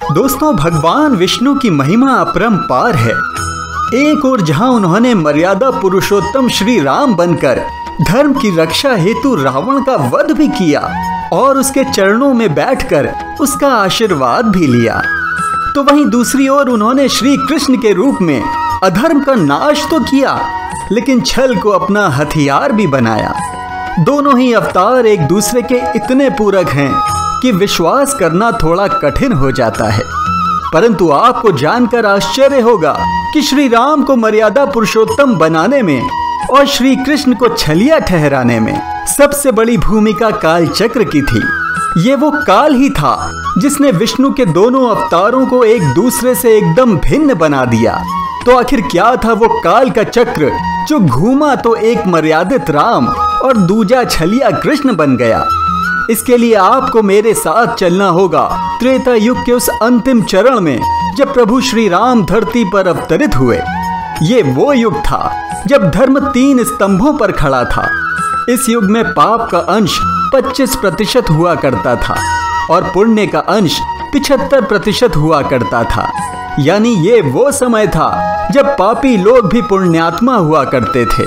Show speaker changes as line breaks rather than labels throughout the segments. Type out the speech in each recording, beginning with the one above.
दोस्तों, भगवान विष्णु की महिमा अपरंपार है। एक ओर जहां उन्होंने मर्यादा पुरुषोत्तम श्री राम बनकर धर्म की रक्षा हेतु रावण का वध भी किया और उसके चरणों में बैठकर उसका आशीर्वाद भी लिया, तो वहीं दूसरी ओर उन्होंने श्री कृष्ण के रूप में अधर्म का नाश तो किया, लेकिन छल को अपना हथियार भी बनाया। दोनों ही अवतार एक दूसरे के इतने पूरक हैं कि विश्वास करना थोड़ा कठिन हो जाता है। परंतु आपको जानकर आश्चर्य होगा कि श्री राम को मर्यादा पुरुषोत्तम बनाने में और श्री कृष्ण को छलिया ठहराने में सबसे बड़ी भूमिका काल चक्र की थी। ये वो काल ही था जिसने विष्णु के दोनों अवतारों को एक दूसरे से एकदम भिन्न बना दिया। तो आखिर क्या था वो काल का चक्र जो घूमा तो एक मर्यादित राम और दूजा छलिया कृष्ण बन गया? इसके लिए आपको मेरे साथ चलना होगा त्रेता युग के उस अंतिम चरण में जब प्रभु श्री राम धरती पर अवतरित हुए। ये वो युग था जब धर्म 3 स्तंभों पर खड़ा था। इस युग में पाप का अंश 25% हुआ करता था और पुण्य का अंश 75% हुआ करता था। यानी ये वो समय था जब पापी लोग भी पुण्यात्मा हुआ करते थे।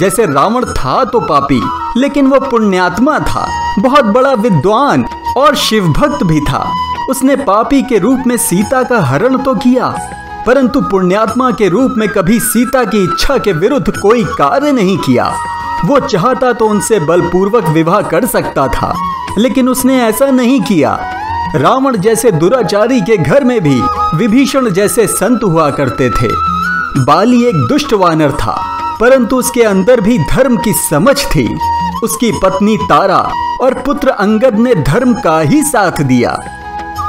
जैसे रावण था तो पापी, लेकिन वो पुण्यात्मा था, बहुत बड़ा विद्वान और शिव भक्त भी था। उसने पापी के रूप में सीता का हरण तो किया, परंतु पुण्यात्मा के रूप में कभी सीता की इच्छा के विरुद्ध कोई कार्य नहीं किया। वो चाहता तो उनसे बलपूर्वक विवाह कर सकता था, लेकिन उसने ऐसा नहीं किया। रावण जैसे दुराचारी के घर में भी विभीषण जैसे संत हुआ करते थे। बाली एक दुष्ट वानर था, परंतु उसके अंदर भी धर्म की समझ थी। उसकी पत्नी तारा और पुत्र अंगद ने धर्म का ही साथ दिया।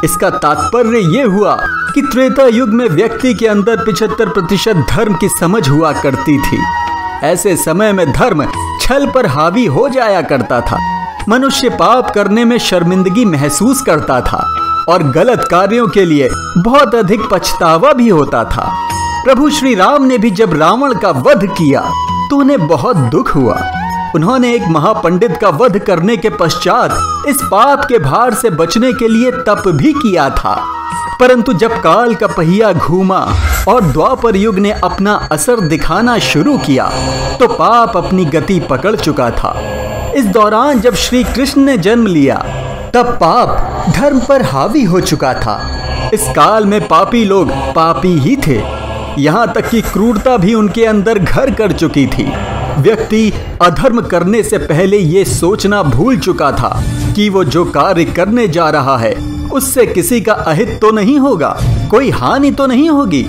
इसका तात्पर्य यह हुआ कि त्रेता युग में व्यक्ति के अंदर 75% धर्म की समझ हुआ करती थी। ऐसे समय में धर्म छल पर हावी हो जाया करता था। मनुष्य पाप करने में शर्मिंदगी महसूस करता था और गलत कार्यों के लिए बहुत अधिक पछतावा भी होता था। प्रभु श्री राम ने भी जब रावण का वध किया तो उन्हें बहुत दुख हुआ। उन्होंने एक महापंडित का वध करने के पश्चात इस पाप के भार से बचने के लिए तप भी किया था। परंतु जब काल का पहिया घूमा और द्वापर युग ने अपना असर दिखाना शुरू किया तो पाप अपनी गति पकड़ चुका था। इस दौरान जब श्री कृष्ण ने जन्म लिया तब पाप धर्म पर हावी हो चुका था। इस काल में पापी लोग पापी ही थे, यहाँ तक कि क्रूरता भी उनके अंदर घर कर चुकी थी। व्यक्ति अधर्म करने से पहले ये सोचना भूल चुका था कि वो जो कार्य करने जा रहा है उससे किसी का अहित तो नहीं होगा, कोई हानि तो नहीं होगी।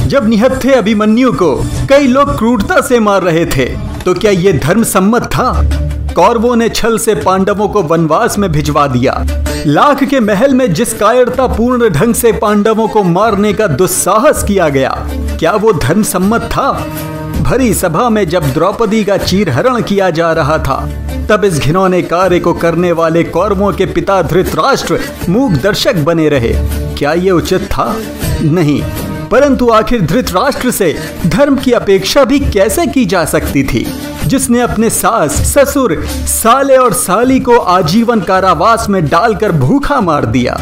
जब निहत्थे अभिमन्यु को कई लोग क्रूरता से मार रहे थे तो क्या ये धर्म सम्मत था? कौरवों ने छल से पांडवों को वनवास में भिजवा दिया। लाख के महल में जिस कायरता पूर्ण ढंग से पांडवों को मारने का दुस्साहस किया गया, क्या वो धर्म सम्मत था? भरी सभा में जब द्रौपदी का चीरहरण किया जा रहा था तब इस घिनौने कार्य को करने वाले कौरवों के पिता धृतराष्ट्र मूक दर्शक बने रहे। क्या ये उचित था? नहीं। परंतु आखिर धृतराष्ट्र से धर्म की अपेक्षा भी कैसे की जा सकती थी, जिसने अपने सास, ससुर, साले और साली को आजीवन कारावास में डालकर भूखा मार दिया।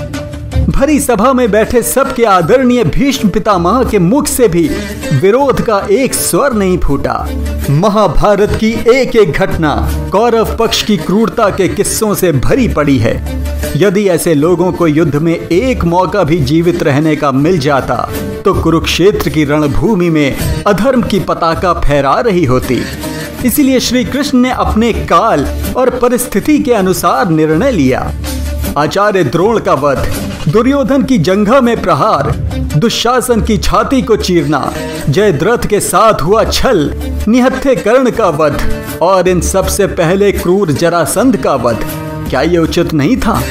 भरी सभा में बैठे सबके आदरणीय भीष्म पितामह के मुख से भी विरोध का एक स्वर नहीं फूटा। महाभारत की एक एक घटना कौरव पक्ष की क्रूरता के किस्सों से भरी पड़ी है। यदि ऐसे लोगों को युद्ध में एक मौका भी जीवित रहने का मिल जाता तो कुरुक्षेत्र की रणभूमि में अधर्म की पताका फहरा रही होती। इसीलिए श्री कृष्ण ने अपने काल और परिस्थिति के अनुसार निर्णय लिया। आचार्य द्रोण का वध, दुर्योधन की जंघा में प्रहार, दुशासन की छाती को चीरना, जयद्रथ के साथ हुआ छल, निहत्थे कर्ण का वध और इन सबसे पहले क्रूर जरासंध का वध, क्या ये उचित नहीं था?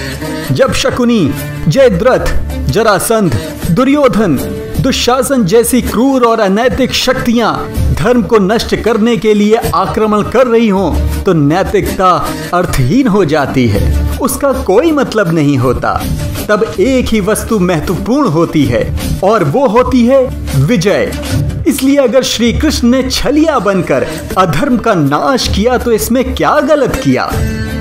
जब शकुनी, जयद्रथ, जरासंध, दुर्योधन, दुशासन जैसी क्रूर और अनैतिक शक्तियां धर्म को नष्ट करने के लिए आक्रमण कर रही हों तो नैतिकता अर्थहीन हो जाती है, उसका कोई मतलब नहीं होता। तब एक ही वस्तु महत्वपूर्ण होती है और वो होती है विजय। इसलिए अगर श्री कृष्ण ने छलिया बनकर अधर्म का नाश किया तो इसमें क्या गलत किया?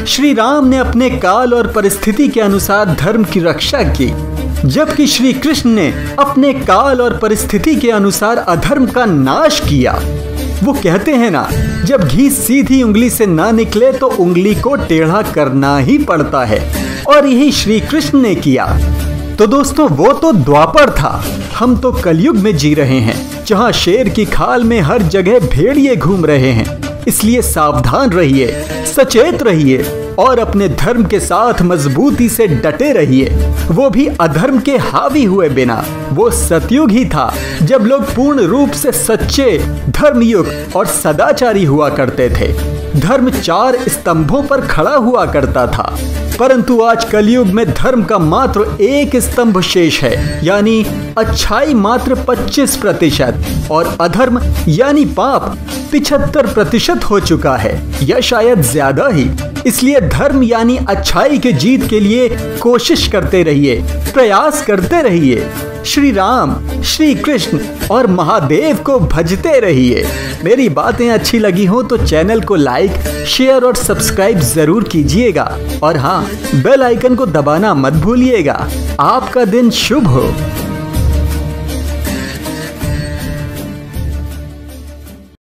श्री राम ने अपने काल और परिस्थिति के अनुसार धर्म की रक्षा की। जबकि श्री कृष्ण ने अपने काल और परिस्थिति के अनुसार अधर्म का नाश किया। वो कहते हैं ना, जब घी सीधी उंगली से ना निकले तो उंगली को टेढ़ा करना ही पड़ता है, और यही श्री कृष्ण ने किया। तो दोस्तों, वो तो द्वापर था, हम तो कलयुग में जी रहे हैं, जहाँ शेर की खाल में हर जगह भेड़िए घूम रहे हैं। इसलिए सावधान रहिए, सचेत रहिए और अपने धर्म के साथ मजबूती से डटे रहिए, वो भी अधर्म के हावी हुए बिना। वो सतयुग ही था जब लोग पूर्ण रूप से सच्चे, धर्मयुक्त और सदाचारी हुआ करते थे। धर्म 4 स्तंभों पर खड़ा हुआ करता था, परंतु आज कलयुग में धर्म का मात्र 1 स्तंभ शेष है, यानी अच्छाई मात्र 25% और अधर्म यानी पाप 75% हो चुका है, या शायद ज्यादा ही। इसलिए धर्म यानी अच्छाई के जीत के लिए कोशिश करते रहिए, प्रयास करते रहिए। श्री राम, श्री कृष्ण और महादेव को भजते रहिए। मेरी बातें अच्छी लगी हो तो चैनल को लाइक, शेयर और सब्सक्राइब जरूर कीजिएगा, और हाँ, बेल आइकन को दबाना मत भूलिएगा। आपका दिन शुभ हो।